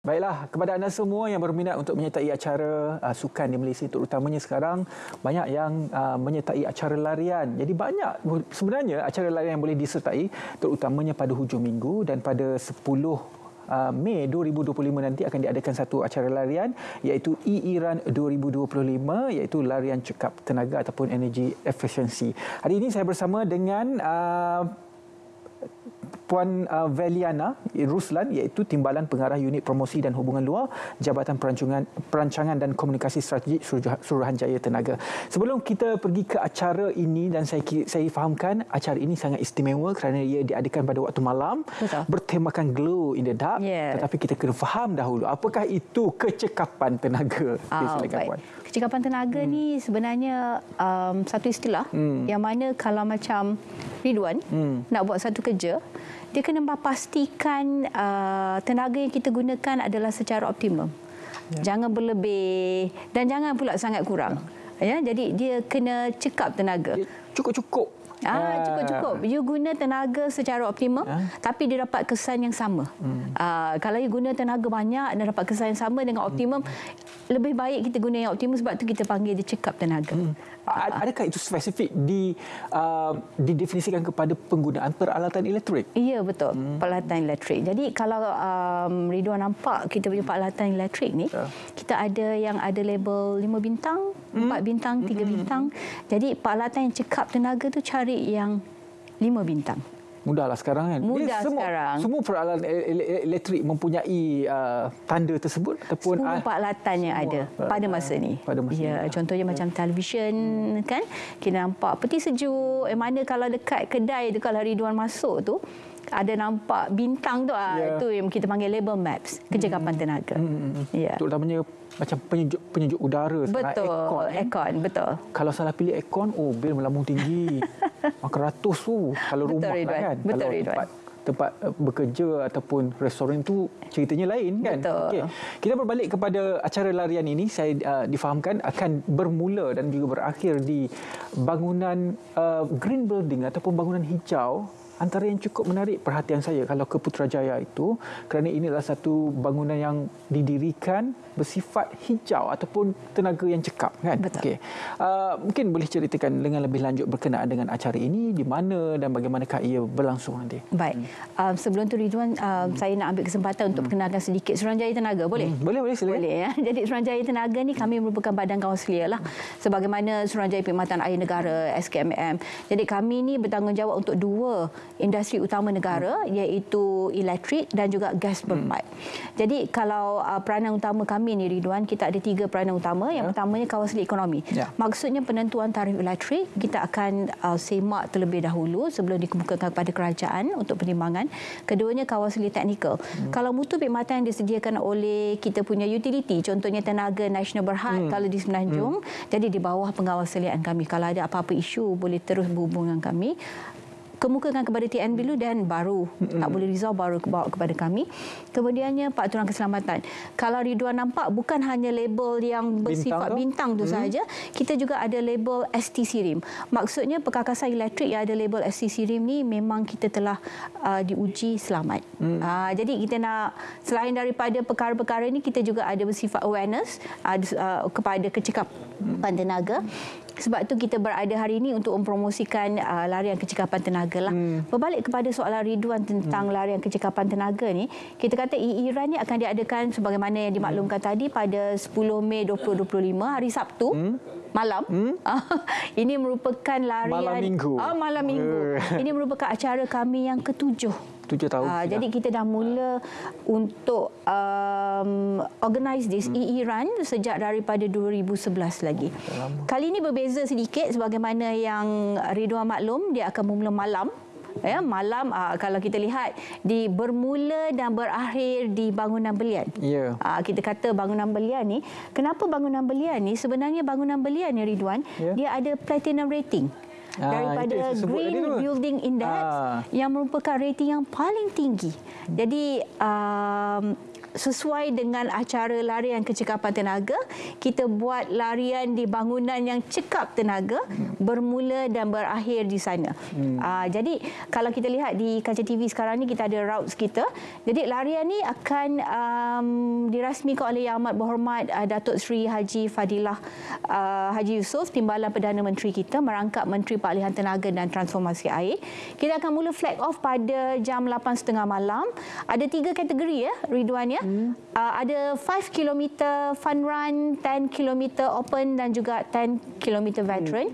Baiklah, kepada anda semua yang berminat untuk menyertai acara sukan di Malaysia, terutamanya sekarang banyak yang menyertai acara larian. Jadi banyak sebenarnya acara larian yang boleh disertai, terutamanya pada hujung minggu, dan pada 10 Mei 2025 nanti akan diadakan satu acara larian iaitu E-Run 2025, iaitu larian cekap tenaga ataupun energy efficiency. Hari ini saya bersama dengan Puan Veliana Ruslan, iaitu Timbalan Pengarah Unit Promosi dan Hubungan Luar Jabatan Perancangan dan Komunikasi Strategik Suruhanjaya Tenaga. Sebelum kita pergi ke acara ini, dan saya fahamkan acara ini sangat istimewa kerana ia diadakan pada waktu malam. Betul. Bertemakan Glow in the Dark. Tetapi kita kena faham dahulu apakah itu kecekapan tenaga. Baik. Kecekapan tenaga ni sebenarnya satu istilah yang mana kalau macam Ridwan nak buat satu kerja, dia kena pastikan tenaga yang kita gunakan adalah secara optimum. Jangan berlebih dan jangan pula sangat kurang. Jadi dia kena cekap tenaga. Cukup-cukup. Cukup-cukup. You guna tenaga secara optimum, tapi dia dapat kesan yang sama. Kalau you guna tenaga banyak dan dapat kesan yang sama dengan optimum, lebih baik kita guna yang optimum, sebab tu kita panggil dia cekap tenaga. Adakah itu spesifik didefinisikan kepada penggunaan peralatan elektrik? Ya, betul. Peralatan elektrik. Jadi kalau Ridwan nampak kita punya peralatan elektrik ni, kita ada yang ada label 5 bintang, 4 bintang, 3 bintang. Jadi peralatan yang cekap tenaga tu cari yang 5 bintang. Mudahlah sekarang kan. Mudah sekarang. Semua peralatan elektrik mempunyai tanda tersebut ataupun semua peralatan yang ada pada masa ni. Contohnya macam televisyen kan, kita nampak peti sejuk. Mana kalau dekat kedai tu, kalau Ridwan masuk tu ada nampak bintang tu, itu yang kita panggil label maps, kecekapan tenaga. Terutamanya macam penyejuk udara, aircon, betul. Kalau salah pilih aircon, bil melambung tinggi. Makan ratus tu kalau rumah kan. Betul, kalau tempat bekerja ataupun restoran tu ceritanya lain kan. Okey. Kita berbalik kepada acara larian ini, saya difahamkan akan bermula dan juga berakhir di bangunan green building ataupun bangunan hijau. Antara yang cukup menarik perhatian saya kalau ke Putrajaya itu, kerana ini adalah satu bangunan yang didirikan bersifat hijau ataupun tenaga yang cekap kan. Okey. Mungkin boleh ceritakan dengan lebih lanjut berkenaan dengan acara ini, di mana dan bagaimanakah ia berlangsung nanti. Baik. Sebelum tu Ridwan, saya nak ambil kesempatan untuk perkenalkan sedikit Suruhanjaya Tenaga. Boleh? Boleh silakan. Boleh ya. Jadi Suruhanjaya Tenaga ni kami merupakan badan kawaselia lah, sebagaimana Suruhanjaya Perkhidmatan Air Negara SKMM. Jadi kami ni bertanggungjawab untuk 2 industri utama negara, iaitu elektrik dan juga gas berpipe. Jadi kalau peranan utama kami ni Ridwan, kita ada 3 peranan utama. Yang pertamanya kawaselia ekonomi. Maksudnya penentuan tarif elektrik kita akan semak terlebih dahulu sebelum dikemukakan kepada kerajaan untuk pertimbangan. Keduanya kawaselia teknikal. Kalau mutu perkhidmatan yang disediakan oleh kita punya utility, contohnya Tenaga Nasional Berhad kalau di Semenanjung, jadi di bawah pengawasalian kami. Kalau ada apa-apa isu boleh terus berhubung dengan kami, kemukakan kepada TN dulu, dan baru tak boleh risau baru bawa kepada kami. Kemudiannya peraturan keselamatan. Kalau Ridwan nampak, bukan hanya label yang bersifat bintang tu sahaja, kita juga ada label STC RIM. Maksudnya perkakasan elektrik yang ada label STC RIM ni memang kita telah diuji selamat. Jadi kita nak, selain daripada perkara-perkara ini, kita juga ada bersifat awareness kepada kecekapan tenaga. Sebab tu kita berada hari ini untuk mempromosikan larian kecekapan tenaga lah. Berbalik kepada soalan Ridwan tentang larian kecekapan tenaga ni, kita kata E-Run ni akan diadakan sebagaimana yang dimaklumkan tadi pada 10 Mei 2025, hari Sabtu malam. Ini merupakan larian malam minggu. Malam minggu. Ini merupakan acara kami yang ke-7. 7 tahun. Jadi kita dah mula untuk organize this E-Run sejak daripada 2011 lagi. Kali ini berbeza sedikit, sebagaimana yang Ridwan maklum, dia akan bermula malam. Malam, kalau kita lihat, bermula dan berakhir di bangunan belian. Kita kata bangunan belian ni, kenapa bangunan belian ni? Sebenarnya bangunan belian ni Ridwan, dia ada platinum rating daripada Green Building Index, yang merupakan rating yang paling tinggi. Jadi sesuai dengan acara larian kecekapan tenaga, kita buat larian di bangunan yang cekap tenaga, bermula dan berakhir di sana. Jadi kalau kita lihat di kaca TV sekarang ni, kita ada routes kita. Jadi larian ni akan dirasmikan oleh Yang Amat Berhormat Datuk Seri Haji Fadilah Haji Yusof, Timbalan Perdana Menteri kita, merangkap Menteri Peralihan Tenaga dan Transformasi Air. Kita akan mula flag off pada jam 8.30 malam. Ada 3 kategori ya, Ridwan ya. Ada 5 km fun run, 10 km open dan juga 10 km veteran.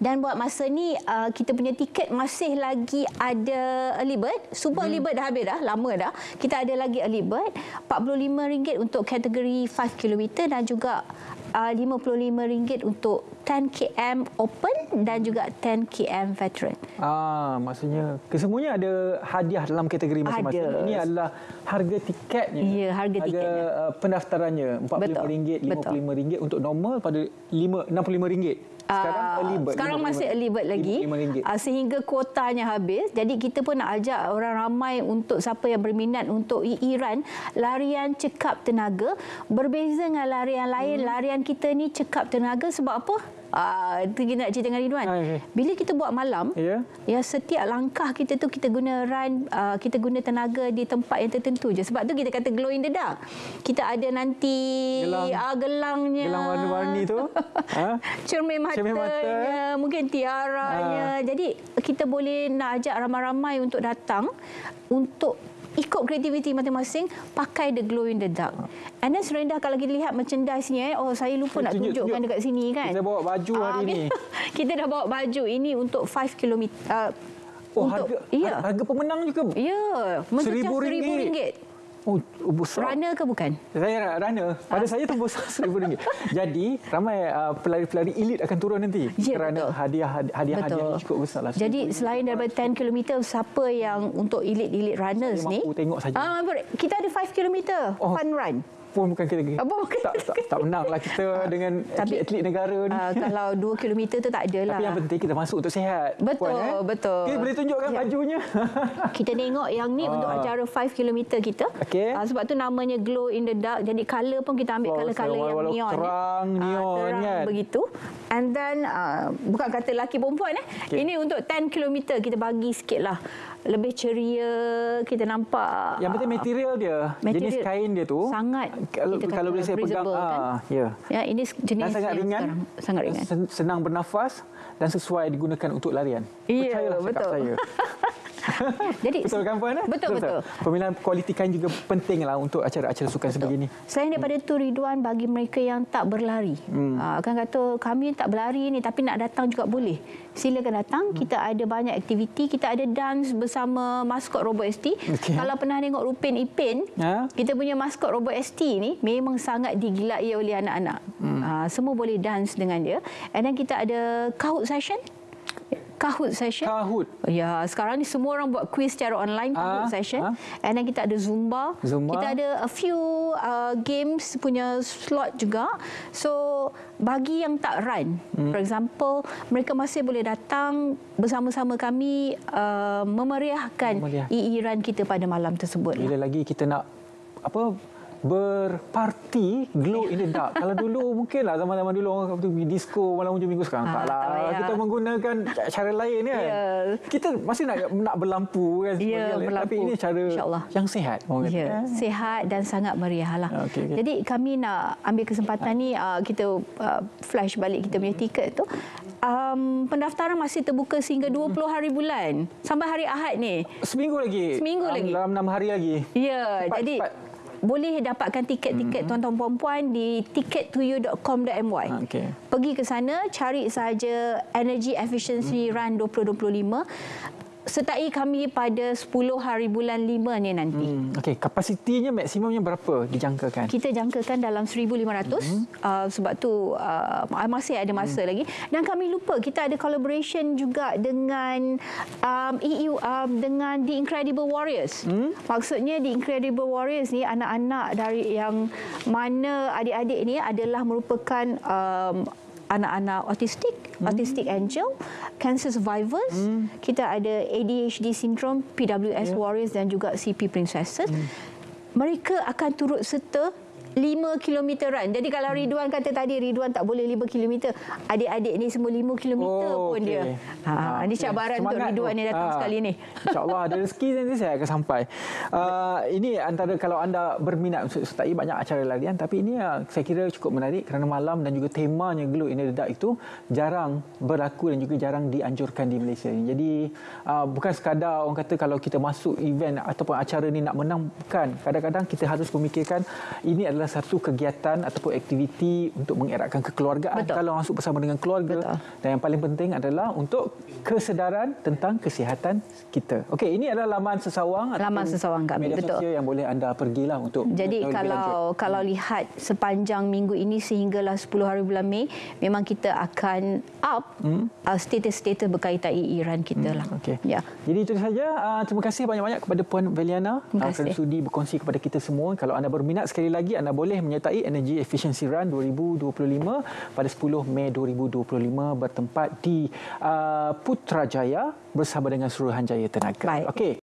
Dan buat masa ni kita punya tiket masih lagi ada early bird. Super early bird dah habis dah, lama dah. Kita ada lagi early bird, RM45 untuk kategori 5 km dan juga RM55 untuk 10 km open dan juga 10 km veteran. Maksudnya kesemuanya ada hadiah dalam kategori masing-masing. Ini adalah harga tiketnya. Ya, harga tiketnya. Pendaftarannya RM45, RM55 untuk normal pada RM65. Sekarang early bird. Sekarang masih early bird lagi. Sehingga kuotanya habis. Jadi kita pun nak ajak orang ramai untuk siapa yang berminat untuk e-run, larian cekap tenaga. Berbeza dengan larian lain, larian kita ni cekap tenaga sebab apa? Kita nak cerita dengan Ridwan. Bila kita buat malam, ya setiap langkah kita tu kita guna run, kita guna tenaga di tempat yang tertentu je. Sebab tu kita kata glow in the dark. Kita ada nanti gelangnya, gelang warna-warni tu, cermin matanya, mungkin tiaranya. Jadi kita boleh nak ajak ramai-ramai untuk datang untuk ikut kreativiti masing-masing, pakai the glow in the dark. And then serendah kalau kita lihat merchandise-nya, saya lupa nak tunjukkan dekat sini kan. Kita bawa baju hari ni. Kita dah bawa baju ini untuk 5 km. Harga pemenang juga? Ya, RM1,000. Besar. Runner ke bukan? Saya runner. Pada saya tu besar RM1,000. Jadi ramai pelari-pelari elit akan turun nanti. Kerana hadiah-hadiah cukup besar lah. Jadi selain daripada 10 km, siapa yang untuk elit-elit runners ni? Aku tengok saja. Kita ada 5 km fun run. Pun bukan kategori. Tak menanglah kita dengan atlet negara ni. Kalau 2 km tu tak adalah. Tapi yang penting kita masuk untuk sihat. Betul, betul. Kita boleh tunjukkan bajunya. Kita tengok yang ni untuk acara 5 km kita. Sebab tu namanya glow in the dark. Jadi colour pun kita ambil colour-colour yang neon. Terang, neon terang begitu. And then, bukan kata lelaki perempuan. Ini untuk 10 km kita bagi sikit lah. Lebih ceria, kita nampak. Yang penting material dia, jenis kain dia tu sangat, kalau boleh saya pegang, kan? Ya, ini jenis sangat ringan, sangat ringan, senang bernafas dan sesuai digunakan untuk larian. Percayalah cakap saya. Jadi betul kan Puan? Betul. Pemilihan kualiti kain juga pentinglah untuk acara-acara sukan sebegini. Selain daripada itu Ridwan, bagi mereka yang tak berlari, kan kata kami tak berlari ni tapi nak datang juga boleh. Silakan datang. Kita ada banyak aktiviti. Kita ada dance bersama maskot Robot ST. Kalau pernah tengok Rupin Ipin, kita punya maskot Robot ST ni memang sangat digilai oleh anak-anak. Semua boleh dance dengan dia. And then kita ada Kahoot session. Ya, sekarang ni semua orang buat quiz secara online, Kahoot session. And then kita ada Zumba. Kita ada a few games punya slot juga. So, bagi yang tak run, for example, mereka masih boleh datang bersama-sama kami memeriahkan e-run kita pada malam tersebut. Bila lagi kita nak berparti glow in the dark. Kalau dulu mungkinlah zaman-zaman dulu orang pergi disco malam hujung minggu, sekarang taklah. Kita menggunakan cara lain kan. Kita masih nak berlampu kan berlampu. Tapi ini cara yang sihat. Sihat dan sangat meriah lah. Jadi kami nak ambil kesempatan ni kita flash balik kita punya tiket tu. Pendaftaran masih terbuka sehingga 20 hari bulan sampai hari Ahad ni. Seminggu lagi. Dalam 6 hari lagi. Ya, jadi boleh dapatkan tiket-tiket tuan-tuan puan-puan di tickettoyou.com.my. Pergi ke sana, cari sahaja Energy Efficiency Run 2025. Sertai kami pada 10 hari bulan 5 ni nanti. Kapasitinya maksimumnya berapa dijangkakan? Kita jangkakan dalam 1,500. Sebab tu masih ada masa lagi. Dan kami lupa kita ada collaboration juga dengan dengan The Incredible Warriors. Maksudnya The Incredible Warriors ni anak-anak dari yang mana adik-adik ni adalah merupakan anak-anak autistic angel, cancer survivors. Kita ada ADHD syndrome, PWS warriors dan juga CP princesses. Mereka akan turut serta 5 kilometeran. Jadi kalau Ridwan kata tadi Ridwan tak boleh 5 kilometer, adik-adik ni semua 5 kilometer pun dia. Ini cabaran untuk Ridwan ni datang sekali ni. InsyaAllah ada rezeki nanti saya akan sampai. Ini antara kalau anda berminat untuk sertai banyak acara larian, tapi ini saya kira cukup menarik kerana malam dan juga temanya Glow in the Dark itu jarang berlaku dan juga jarang dianjurkan di Malaysia. Jadi bukan sekadar orang kata kalau kita masuk event ataupun acara ni nak menang, bukan. Kadang-kadang kita harus memikirkan ini adalah satu kegiatan ataupun aktiviti untuk mengeratkan kekeluargaan. Betul. Kalau masuk bersama dengan keluarga. Betul. Dan yang paling penting adalah untuk kesedaran tentang kesihatan kita. Okey, ini adalah laman Sesawang. Laman Sesawang kami. Media sosial yang boleh anda pergilah untuk. Jadi kalau lihat sepanjang minggu ini sehinggalah 10 hari bulan Mei, memang kita akan up status-status berkaitan Iran kita lah. Okey. Ya. Jadi itu saja. Terima kasih banyak-banyak kepada Puan Veliana kerana sudi berkongsi kepada kita semua. Kalau anda berminat, sekali lagi anda boleh menyertai Energy Efficiency Run 2025 pada 10 Mei 2025 bertempat di Putrajaya bersama dengan Suruhanjaya Tenaga. Baik. Okey.